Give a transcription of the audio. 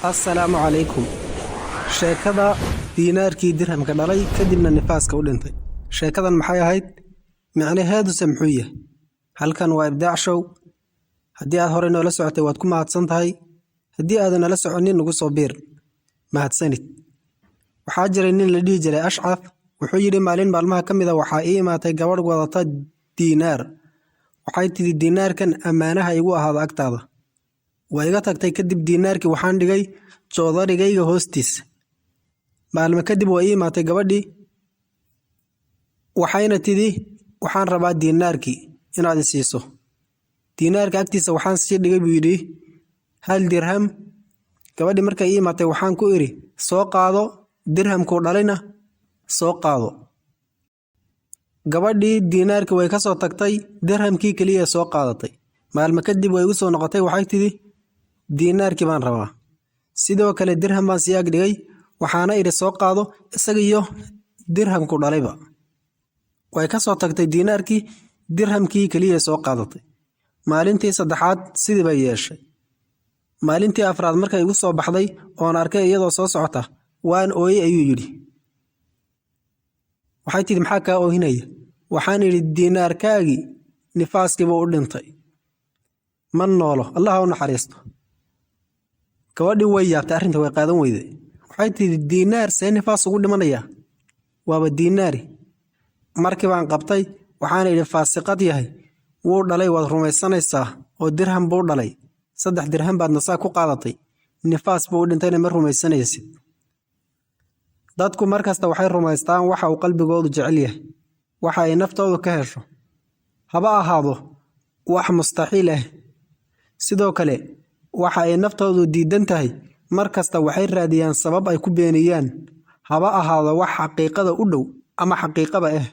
Assalaamu calaykum. Sheekada diinaarkii dirhamka dhalay kadibna nifaaska u dhintay. Sheekadan maxay ahayd? Micnaheedu muxuu yahay? Halkan waa Ibdaac Show. Haddii aad hore noola socotay waad ku mahadsan tahay. Haddii aadan nala soconin nagu soo biir. Mahadsanid. Waxaa jiray nin la dhihi jiray Ashcaf. Wuxuu yidhi maalin maalmaha ka mid ah waxaa ii imaatay gabadh wadata diinaar. Waxay tidhi diinaarkan ammaanaha igu ahaada agtaada. Waa iga tagtay kadib diinaarkii waxaan dhigay joodarigayga hoostiisa. Maalmo kadib waa ii imaatay gabadhii. Waxayna tidhi waxaan rabaa diinaarkii inaad i siiso. Diinaarka agtiisa waxaan sii dhigay buu yidhi 1 dirham. Gabadhii markay ii imaatay waxaan ku iri soo qaado dirhamkuu dhalayna soo qaado. Gabadhii diinaarkii way ka soo tagtay dirhamkii kaliya soo qaadatay. Maalmo kadib way igu soo noqotay waxay tidhi diinaarkii baan rabaa. Sidoo kale dirham baan sii ag dhigay waxaana iri soo qaado isaga iyo dirhamku dhalayba. Way ka soo tagtay diinaarkii dirhamkii kaliya soo qaadatay. Maalintii saddexaad sidii bay yeeshay. Maalintii afraad markay igu soo baxday oon arkay iyadoo soo socota waan ooyay ayuu yidhi. Waxay tidhi maxaa kaa oohinaya? Waxaan idhi diinaarkaagii nifaaskiiba u dhintay. Ma noolo Allah ha u naxariisto. Gabadhii way yaabtay arrinta way qaadan weyday. Waxay tidhi diinaar see nifaas ugu dhimanaya? Waaba diinaari. Markii baan qabtay waxaan idhi faasiqad yahay. Wuu dhalay waad rumaysanaysaa oo dirham buu dhalay. 3 dirham baad nasaa ku qaadatay. Nifaas buu u dhintayna ma rumaysanaysid. Dadku markasta waxay rumaystaan waxa uu qalbigoodu jecel yahay. Waxa ay naftoodu ka hesho. Haba ahaado wax mustaxiil ah. Sidoo kale waxa ay naftoodu diidan tahay markasta waxay raadiyaan sabab ay ku beeniyaan. Haba ahaado wax xaqiiqada u dhow ama xaqiiqaba ah.